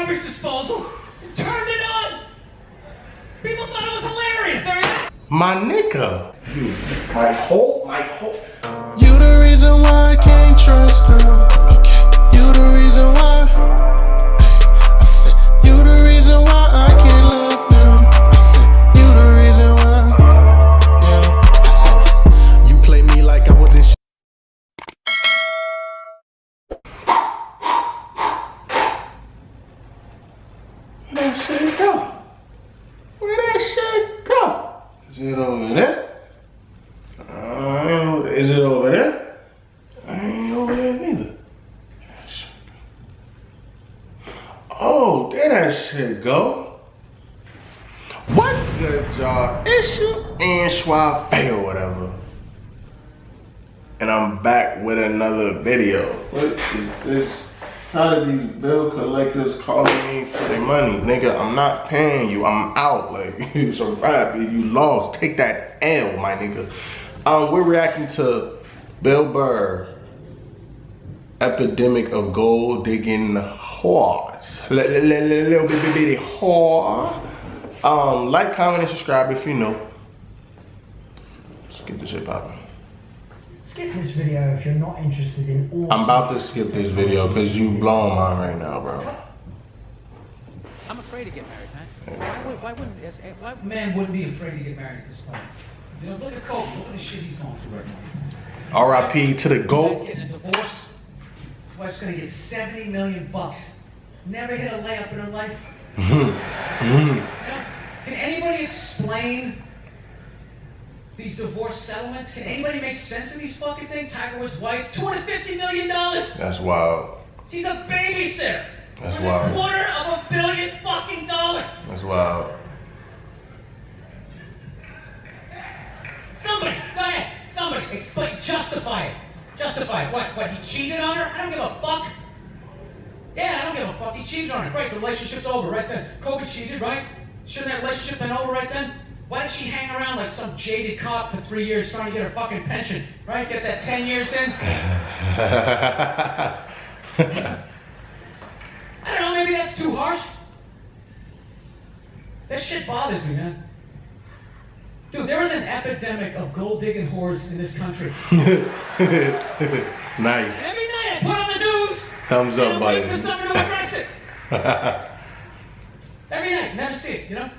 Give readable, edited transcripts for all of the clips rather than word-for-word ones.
garbage disposal and turned it on. People thought it was hilarious. There he is. My nigga. You, my whole. You the reason why I can't trust them. Okay. You the reason why. I said, you the reason why I can't love them. I said, you the reason why. Yeah. I said, you play me like I was in Where that shit go? Where that shit go? Is it over there? Is it over there? I ain't over there neither. Oh, there that shit go. What's good, y'all? It's you and SUAVE or whatever. And I'm back with another video. What is this? Tired of these bill collectors calling me for their money. Nigga, I'm not paying you. I'm out. Like, it's a wrap. You lost. Take that L, my nigga. We're reacting to Burr, Epidemic of gold digging whores. Little bitty whore. Like, comment, and subscribe if you know. Let's get this shit popping. Skip this video if you're not interested in all. I'm about to skip this video because you blowing mine right now, bro. I'm afraid to get married, man. Why man wouldn't be afraid to get married at this point? You know, look at Kobe. Look at the shit he's going through right now. R.I.P. to the GOAT. He's getting a divorce. His wife's gonna get $70 million. Never hit a layup in her life. You know, can anybody explain these divorce settlements? Can anybody make sense of these fucking things? Tiger Woods' wife, $250 million. That's wild. She's a babysitter. That's with wild. $250 million fucking dollars. That's wild. Somebody, go ahead. Somebody, explain, justify it. Justify it. What, he cheated on her? I don't give a fuck. Yeah, I don't give a fuck. He cheated on her. Right, the relationship's over right then. Kobe cheated, right? Shouldn't that relationship been over right then? Why did she hang around like some jaded cop for 3 years trying to get her fucking pension? Right? Get that 10 years in? I don't know, maybe that's too harsh. That shit bothers me, man. Dude, there is an epidemic of gold-digging whores in this country. Nice. Every night I put on the news. Thumbs up, buddy. Wait for someone to address it. Every night, never see it, you know?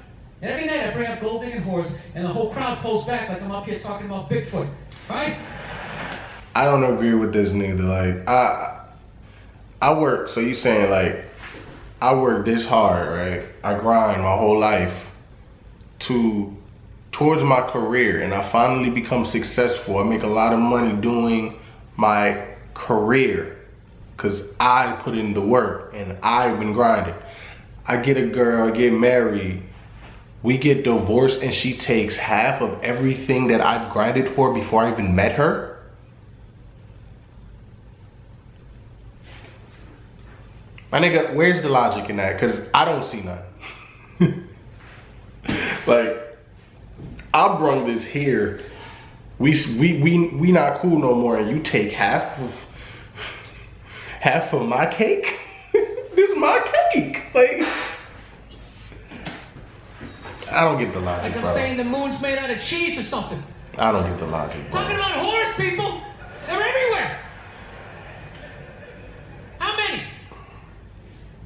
And every night I bring up gold-digging whores, and the whole crowd pulls back like I'm up here talking about Bigfoot, right? I don't agree with this neither. Like, I work, so you saying like, I work this hard, right? I grind my whole life towards my career, and I finally become successful. I make a lot of money doing my career because I put in the work and I've been grinding. I get a girl, I get married, we get divorced, and she takes half of everything that I've grinded for before I even met her. My nigga, where's the logic in that? Because I don't see none. Like, I brung this here. We not cool no more, and you take half of my cake. This is my cake. Like, I don't get the logic, like I'm bro. saying the moon's made out of cheese or something. I don't get the logic, bro. Talking about whores, people. They're everywhere. How many?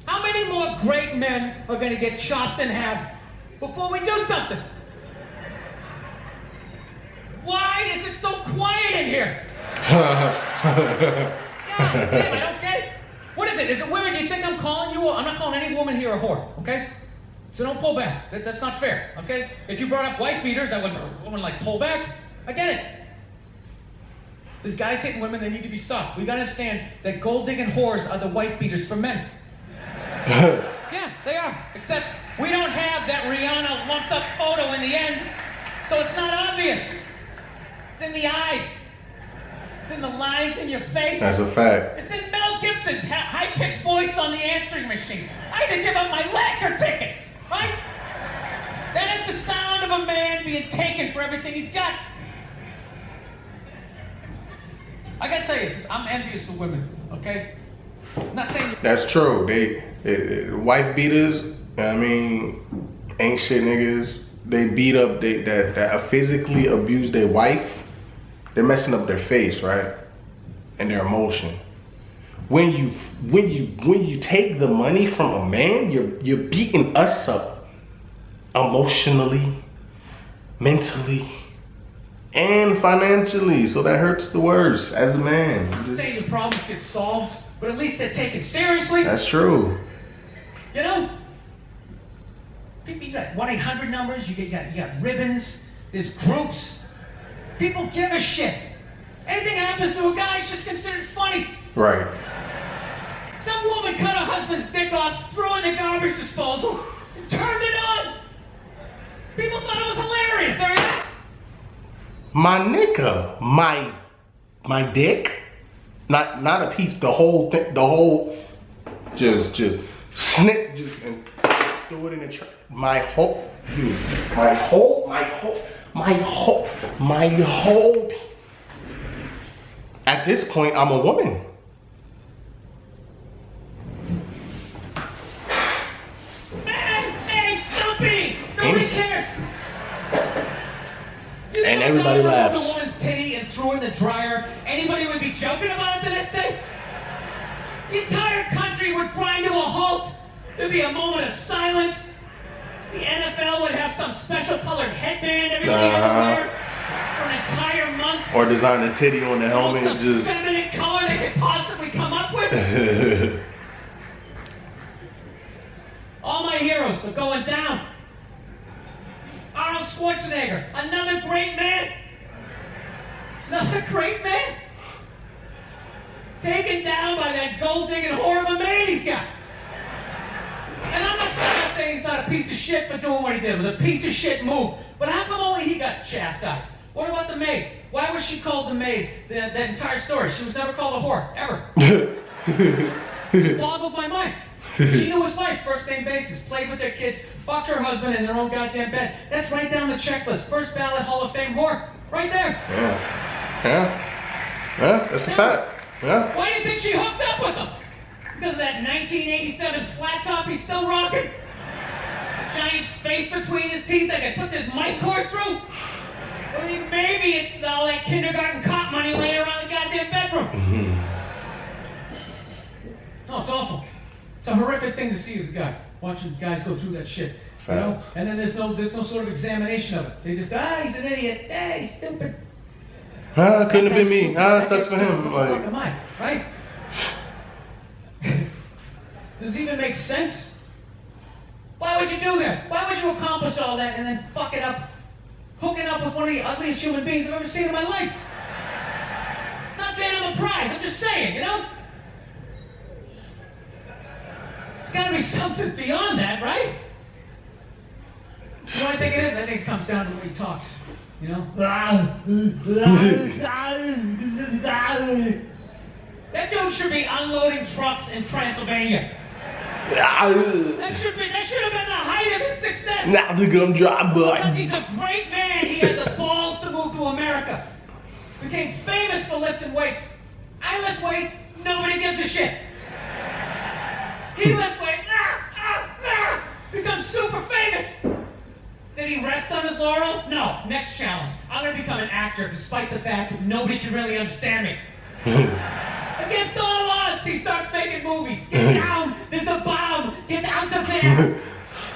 How many more great men are gonna get chopped in half before we do something? Why is it so quiet in here? God damn, I don't get it. What is it? Is it women? Do you think I'm calling you? I'm not calling any woman here a whore, okay? So don't pull back. That's not fair, okay? If you brought up wife beaters, I wouldn't like pull back. I get it. There's guys hitting women, they need to be stopped. We gotta understand that gold-digging whores are the wife beaters for men. Yeah, they are. Except we don't have that Rihanna lumped up photo in the end, so it's not obvious. It's in the eyes. It's in the lines in your face. That's a fact. It's in Mel Gibson's high-pitched voice on the answering machine. I had to give up my Laker tickets, right? That is the sound of a man being taken for everything he's got. I gotta tell you, I'm envious of women, okay? I'm not saying That's true. They wife beaters, I mean, ain't shit niggas. They beat up that physically abuse their wife. They're messing up their face, right? And their emotion. When you take the money from a man, you're beating us up emotionally, mentally, and financially. So that hurts the worst as a man. I think the problems get solved, but at least they're taken seriously. That's true. You know? People, you got 1-800 numbers, you got ribbons, there's groups. People give a shit. Anything happens to a guy, it's just considered funny. Right. Some woman cut her husband's dick off, threw it in the garbage disposal, and turned it on. People thought it was hilarious. There we go. My nigga, my dick, not a piece, the whole thing, just snip, and threw it in the trash. My whole. At this point, I'm a woman. Hey, Stumpy! Nobody cares. You And think everybody if a guy laughs. removed a woman's titty and threw it in the dryer, anybody would be joking about it the next day? The entire country would grind to a halt. There'd be a moment of silence. The NFL would have some special colored headband everybody had to wear for an entire month. Or design a titty on the helmet Most and just. effeminate color they could possibly come up with. All my heroes are going down. Arnold Schwarzenegger, another great man. Another great man. Taken down by that gold-digging whore of a man he's got. And I'm not saying he's not a piece of shit for doing what he did. It was a piece of shit move. But how come only he got chastised? What about the maid? Why was she called the maid that entire story? She was never called a whore, ever. Just boggled my mind. She knew his life, first name basis, played with their kids, fucked her husband in their own goddamn bed. That's right down the checklist. First ballot Hall of Fame whore. Right there. Yeah, that's a fact. Yeah. Why do you think she hooked up with him? Because of that 1987 flat top he's still rocking? A giant space between his teeth that could put this mic cord through? Well, maybe it's all that kindergarten cop money laying around the goddamn bedroom. No, it's awful. It's a horrific thing to see as a guy, watching guys go through that shit. You know? And then there's no sort of examination of it. They just go, he's an idiot. He's stupid. Couldn't have been me. That Sucks for guy's him. stupid. What the fuck am I? Right? Does it even make sense? Why would you do that? Why would you accomplish all that and then fuck it up? Hooking up with one of the ugliest human beings I've ever seen in my life. Not saying I'm a prize, I'm just saying, you know? There's gotta be something beyond that, right? You know what I think it is? I think it comes down to the way he talks. You know? That dude should be unloading trucks in Transylvania. That should have been the height of his success. Now the gum drop, Because he's a great man. He had the balls to move to America. Became famous for lifting weights. I lift weights, nobody gives a shit. He lifts weights, becomes super famous. Did he rest on his laurels? No. Next challenge. I'm gonna become an actor despite the fact that nobody can really understand me. Against all odds, he starts making movies. Get down, there's a bomb, get out of there.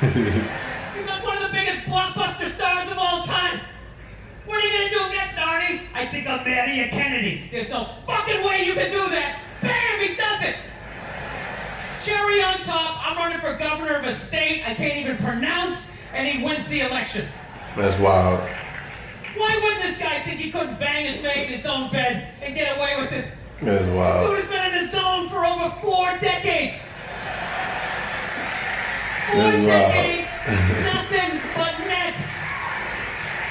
He becomes one of the biggest blockbuster stars of all time. What are you gonna do next, Arnie? I think I'll marry a Kennedy. There's no fucking way you can do that. Bam, he does it. Cherry on top, I'm running for governor of a state I can't even pronounce, and he wins the election. That's wild. Why wouldn't this guy think he couldn't bang his maid in his own bed and get away with it? That's This wild. dude has been in the zone for over 4 decades. 4 That's wild. decades, nothing but net.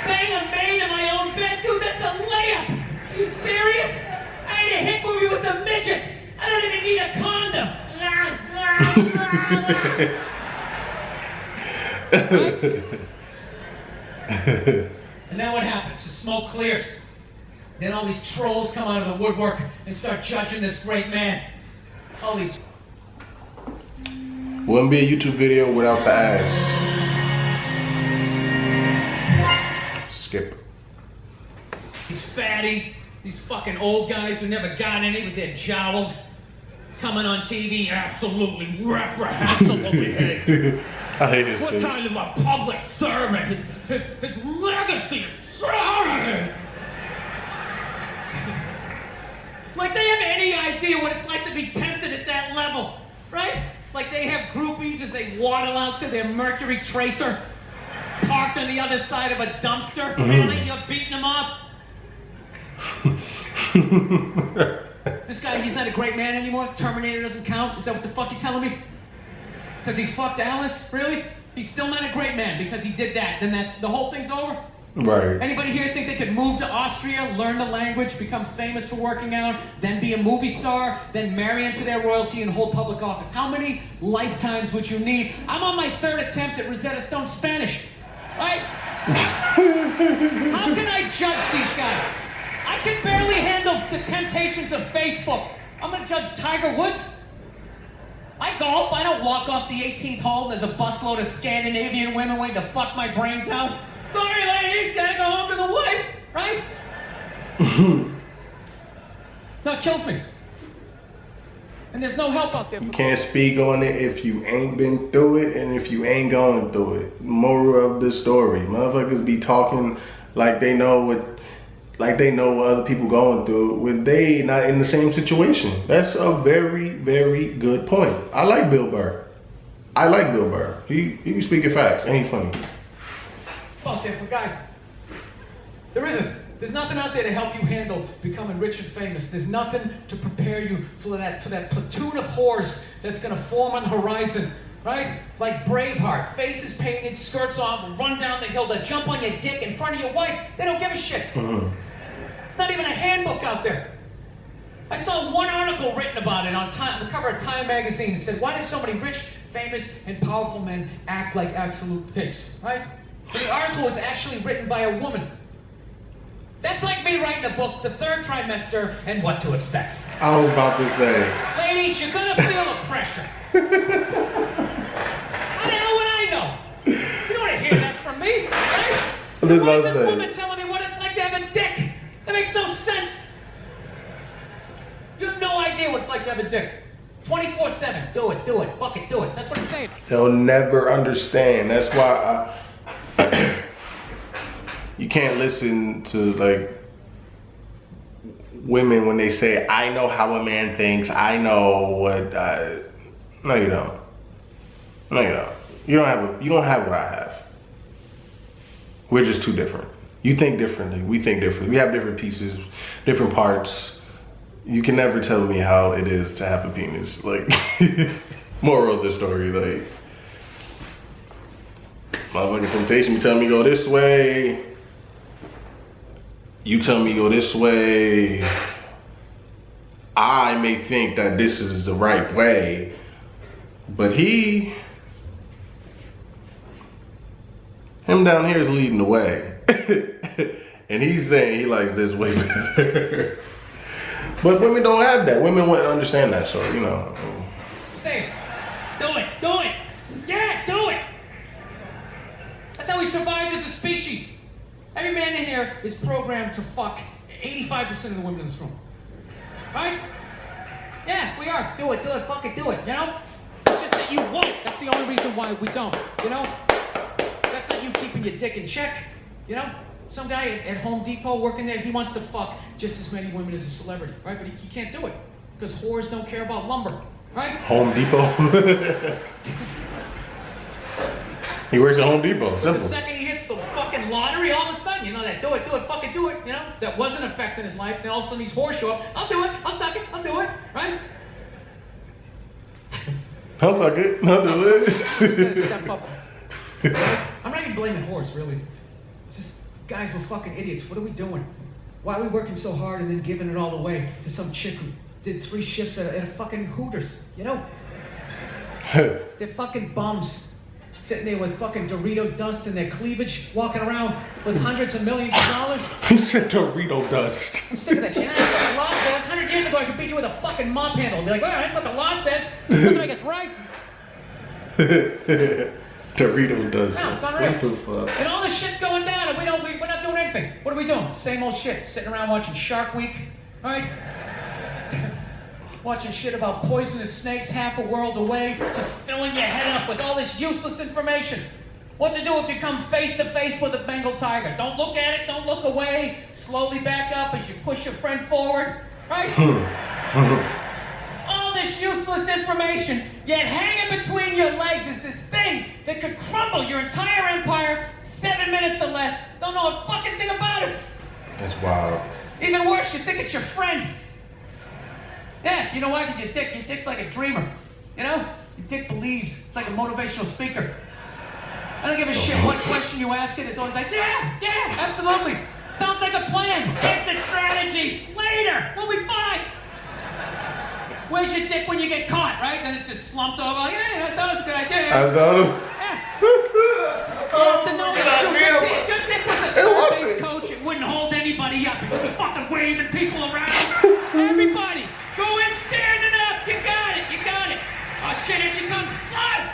Bang a maid in my own bed, dude, that's a layup. Are you serious? I had a hit movie with a midget. I don't even need a condom. And then what happens? The smoke clears. Then all these trolls come out of the woodwork and start judging this great man. All these Wouldn't be a YouTube video without the ads. Skip. These fatties, these fucking old guys who never got any with their jowls, coming on TV, absolutely reprehensible behavior. I hate this What thing. kind of a public servant? His legacy is shrouded. Like they have any idea what it's like to be tempted at that level, right? Like they have groupies as they waddle out to their Mercury Tracer, parked on the other side of a dumpster. Really, you're beating them off? This guy, he's not a great man anymore? Terminator doesn't count? Is that what the fuck you're telling me? Because he fucked Alice? Really? He's still not a great man because he did that. Then that's the whole thing's over? Right. Anybody here think they could move to Austria, learn the language, become famous for working out, then be a movie star, then marry into their royalty and hold public office? How many lifetimes would you need? I'm on my 3rd attempt at Rosetta Stone Spanish, right? How can I judge these guys? I can barely handle the temptations of Facebook. I'm gonna judge Tiger Woods? I golf, I don't walk off the 18th hole and there's a busload of Scandinavian women waiting to fuck my brains out. Sorry, ladies, gotta go home to the wife, right? No, it kills me. And there's no help out there for You can't speak on it if you ain't been through it and if you ain't going through it. Moral of the story. Motherfuckers be talking like they know what other people going through when they not in the same situation. That's a very, very good point. I like Bill Burr. He be speaking facts and he's funny. out there for guys. There isn't. There's nothing out there to help you handle becoming rich and famous. There's nothing to prepare you for that platoon of whores that's gonna form on the horizon, right? Like Braveheart, faces painted, skirts on, run down the hill, they'll jump on your dick in front of your wife. They don't give a shit. Mm-hmm. It's not even a handbook out there. I saw one article written about it on the cover of Time magazine. It said, why do so many rich, famous, and powerful men act like absolute pigs, right? And the article was actually written by a woman. That's like me writing a book, The Third Trimester, and What to Expect. I was about to say. Ladies, you're gonna feel the pressure. How the hell would I know? You don't want to hear that from me, right? And why is this woman telling me what it's like to have a dick? That makes no sense. You have no idea what it's like to have a dick. 24/7, do it, fuck it, do it. That's what it's saying. They'll never understand. That's why you can't listen to like women when they say, I know how a man thinks, I know what no you don't. No you don't. You don't have what I have. We're just too different. You think differently, we think differently. We have different pieces, different parts. You can never tell me how it is to have a penis. Like, moral of the story, like, motherfucking temptation, you tell me go this way. You tell me go this way. I may think that this is the right way, but him down here is leading the way. And he's saying he likes this way better. But women don't have that. Women wouldn't understand that, so, you know. Say it. Do it. Yeah, do it. That's how we survived as a species. Every man in here is programmed to fuck 85% of the women in this room. Right? Yeah, we are. Do it, fucking do it, you know? It's just that you won't. That's the only reason why we don't, you know? That's not you keeping your dick in check, you know? Some guy at Home Depot working there, he wants to fuck just as many women as a celebrity, right? But he can't do it because whores don't care about lumber, right? Home Depot? He works at Home Depot, simple. The second he hits the fucking lottery, all of a sudden, you know, that do it, fucking do it, you know? That wasn't affecting his life. Then all of a sudden these whores show up. I'll do it, I'll suck it, I'll do it, right? I'll suck it, I'll do it. Someone's gonna step up. I'm not even blaming whores, really. Just, guys, we're fucking idiots. What are we doing? Why are we working so hard and then giving it all away to some chick who did 3 shifts at a fucking Hooters, you know? They're fucking bums. Sitting there with fucking Dorito dust in their cleavage, walking around with hundreds of millions of dollars. He said Dorito dust. I'm sick of that shit. That's what the law says. 100 years ago, I could beat you with a fucking mop handle and be like, well, that's what the law says. It doesn't make us right. Dorito does No, it. it's unreal. What the fuck? And all this shit's going down, and we're not doing anything. What are we doing? Same old shit. Sitting around watching Shark Week, right? Watching shit about poisonous snakes half a world away, just filling your head up with all this useless information. What to do if you come face to face with a Bengal tiger? Don't look at it, don't look away. Slowly back up as you push your friend forward, right? All this useless information, yet hanging between your legs is this thing that could crumble your entire empire 7 minutes or less. Don't know a fucking thing about it. That's wild. Even worse, you think it's your friend. Yeah, you know why? Because your dick's like a dreamer. You know? Your dick believes. It's like a motivational speaker. I don't give a shit what question you ask it. It's always like, yeah, absolutely. Sounds like a plan. Exit strategy. Later. We'll be fine. Where's your dick when you get caught, right? Then it's just slumped over. Like, yeah, I thought it was a good idea. I thought of. You have to know that your dick was a third-base coach. It wouldn't hold anybody up. It'd just be fucking waving people around. Everybody, go in standing up. You got it. Oh shit, here she comes. Slide.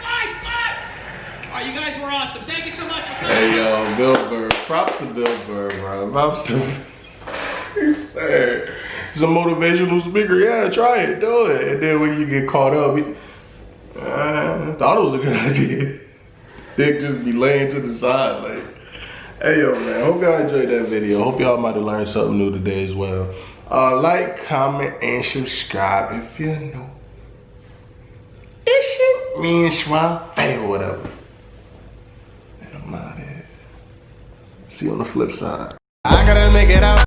All right, you guys were awesome. Thank you so much for coming. Hey yo, Bill Burr. Props to Bill Burr, bro. Props to. You said he's a motivational speaker. Yeah, try it, do it. And then when you get caught up, I thought it was a good idea. Dick just be laying to the side like. Hey yo, man. Hope y'all enjoyed that video. Hope y'all might have learned something new today as well. Like, comment, and subscribe if you know. It's your man, SUAVE, whatever. And I'm out of here. See you on the flip side. I gotta make it out.